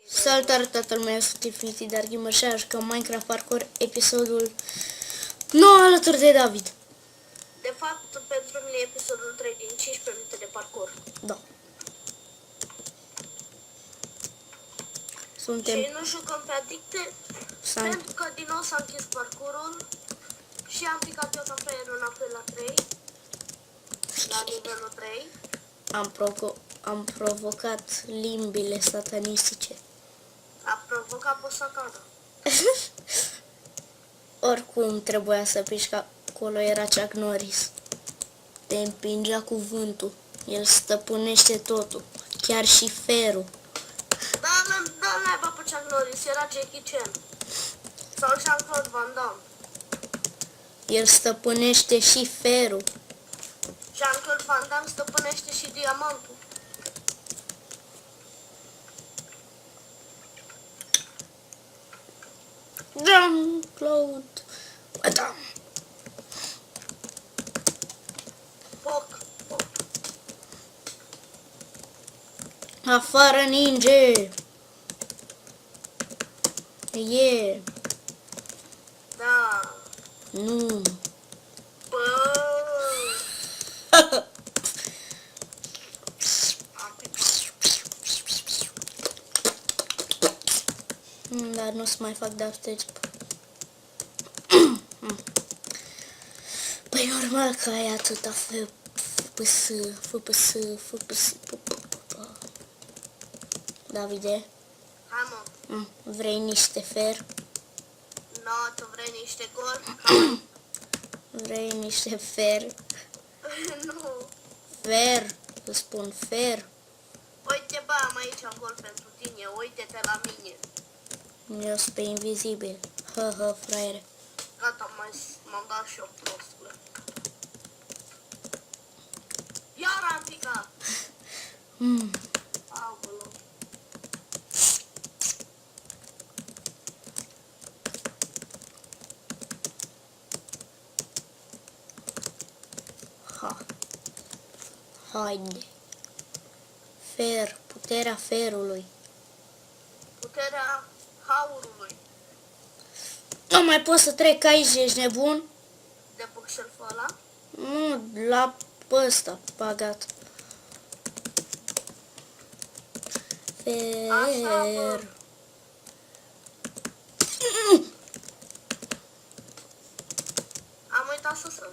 Salutare toată lumea, sunt Infinity Dark Gamer și jucăm Minecraft Parkour episodul 9 alături de David. De fapt, pentru mine e episodul 3 din 15 minute de parcurs. Da. Suntem... Și nu jucăm pe adicte pentru că din nou s-a închis parcurul și am picat eu ca fraierul înapoi la 3. La nivelul 3. Am provocat limbile satanistice. A provocat pe satana. Oricum trebuia să piși, că acolo era Chuck Norris. Te împingea cu vântul. El stăpânește totul. Chiar și ferul. Da, naiba pe Chuck Norris, era Jackie Chan. Sau Jean-Claude Van Damme. El stăpânește și ferul. Jean-Claude Van Damme stăpânește și diamantul. Jean-Claude Van Damme. Poc. Afară ninge! Yeah! Da. Nu! Bă. Dar nu o să mai fac de astăzi. Păi normal că ai atâta FPS. Davide, Hai mă. vrei niște fer? No, tu vrei niște gol? Vrei niște fer? Nu. Fer, îți spun fer. Uite, bă, am aici gol pentru tine. Uite-te la mine. Eu sunt pe invizibil. Hă, fraiere. Gata, m-am dat și eu prostule. Iar am picat. Aoleu. Haide. Fer, puterea ferului. Puterea haurului. Nu mai pot să trec aici, ești nebun? De bookshelf-ul ăla? Nu, la ăsta, pagat. Așa, bă. Fer. Am uitat să săr.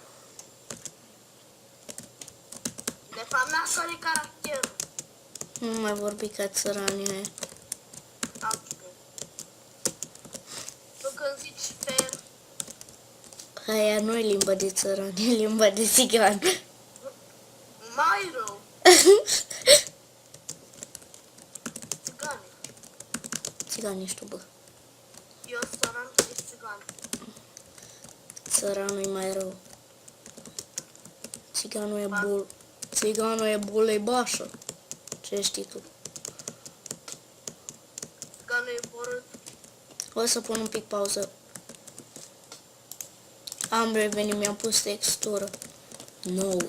De fapt, mi-a sărit caracterul. Nu mai vorbi ca țăranii. Tu când zici fer, Aia nu e limba de țăran, e limba de țigan. mai rău. Țigane. Țigan ești tu, bă. Eu săran, tu ești țigan. Țăranul e mai rău. Țiganul e bulebașă. Ce știi tu? Țiganul e borât. O să pun un pic pauză. Am revenit, mi-am pus textură nouă.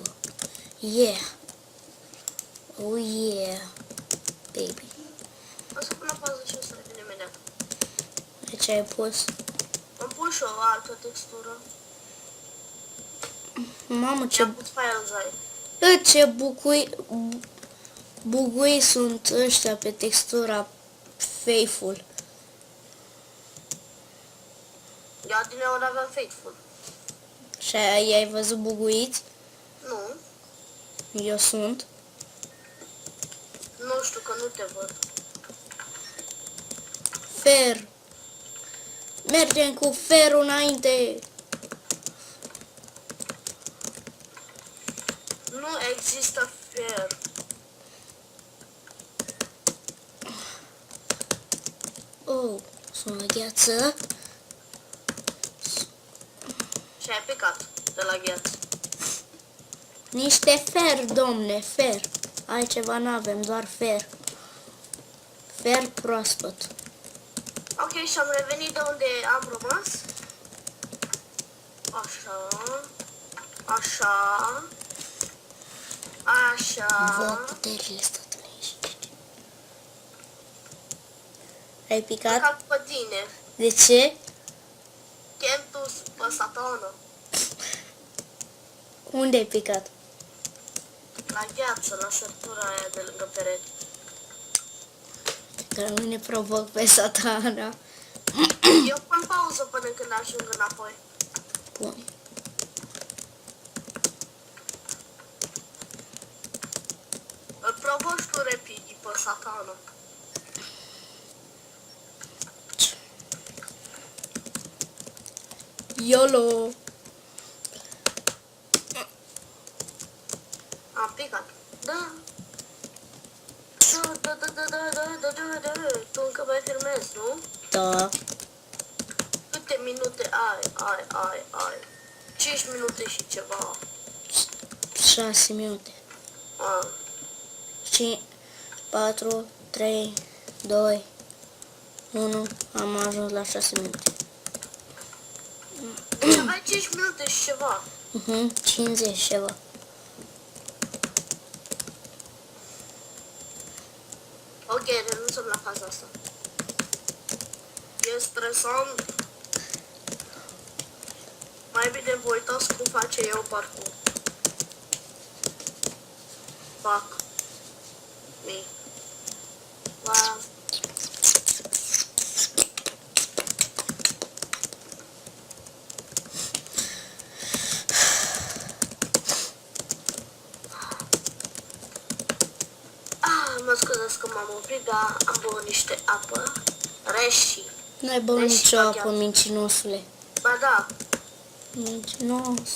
Yeah! Oh yeah! Baby. O să pun la pauză și o să revin imediat. De ce ai pus? Am pus și o altă textură. Mamă, ce... Mi-am pus files ai. Ce bugui sunt ăștia pe textura Faithful. Eu adineori aveam Faithful. Și ai văzut buguiți? Nu. Eu sunt. Nu știu că nu te văd. Fer. Mergem cu ferul înainte. Nu există fer. Oh, sunt la gheață. Și ai picat de la gheață. Niște fer, domne, fer. Altceva n-avem, doar fer. Fer proaspăt. Ok, și am revenit de unde am rămas. Așa. Așa. Așa. Vă puterile statului. Ai picat? Ca pe tine. De ce? Kentus pe satană. Unde ai picat? La gheață, la sărtura aia de lângă perete. Că nu ne provoc pe satana. Eu pun pauză până când ajung înapoi. Bun. Îl provoci tu repidi pe satană. YOLO! Am picat. Da. Da. Tu încă mai filmezi, nu? Da. Câte minute ai? 5 minute și ceva. 6 minute. Ah. 5, 4, 3, 2, 1. Am ajuns la 6 minute. Aveai 5 minute și ceva. 50 ceva. Ok, renunțăm la faza asta. E stresant. Mai bine vă uitați cum face eu parcurs. Fac. Mi. Va. Mă scuzați că m-am oprit, dar am băut niște apă reși. N-ai băut Deci, nicio bagheat. apă, mincinosule. Ba da, Mincinos.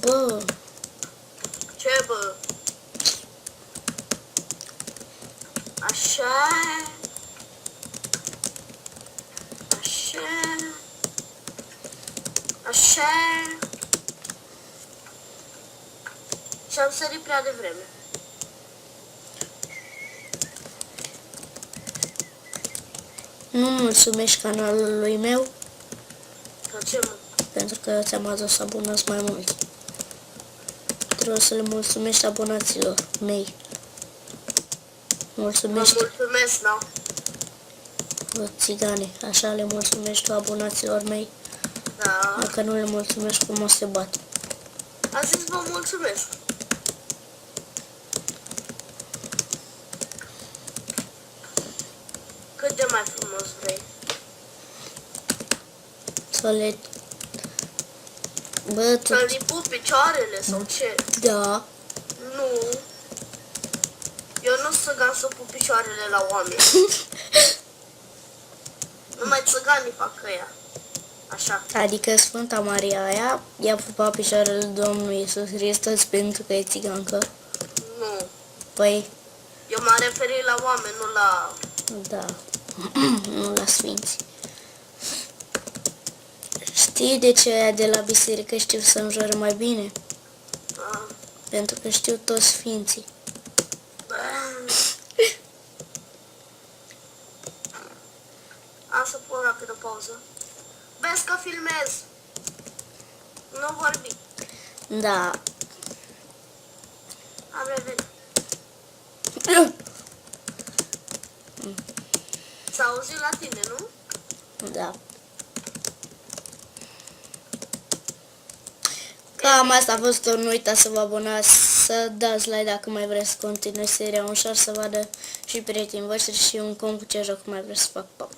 Bă, ce bă? Așa. Așa. Așa. Și am sărit prea devreme. nu mulțumești canalului meu Că ce mă? pentru că eu ți-am adus abonați mai mulți. Trebuie să le mulțumești abonaților mei. Mă Mulțumești, mulțumesc, nu? bă, țigane, așa le mulțumești tu abonaților mei. Da. Dacă nu le mulțumești, cum o să te bat? A zis vă mulțumesc. Cât de mai frumos vrei? Să le... Bă, tu... Să-l pup picioarele sau ce? Da. Nu. Eu nu sunt țăgan să pup picioarele la oameni. Numai țăganii fac ăia. Așa. Adică Sfânta Maria aia i-a pupat picioarele Domnului Iisus Hristos pentru că e țigancă. Nu. Păi, Eu m-am referit la oameni, nu la... da. Nu la sfinți. Știi de ce aia de la biserică știu să înjură mai bine? Ah. Pentru că știu toți sfinții. Am să pun rapid o pauză. Vezi că filmez. Nu vorbi. Da. Am revenit. S-a auzit la tine, nu? Da. Cam asta a fost tot. Nu uitați să vă abonați, să dați like dacă mai vreți să continui seria, un share să vadă și prietenii voștri și un com cu ce joc mai vreți să fac. Pa!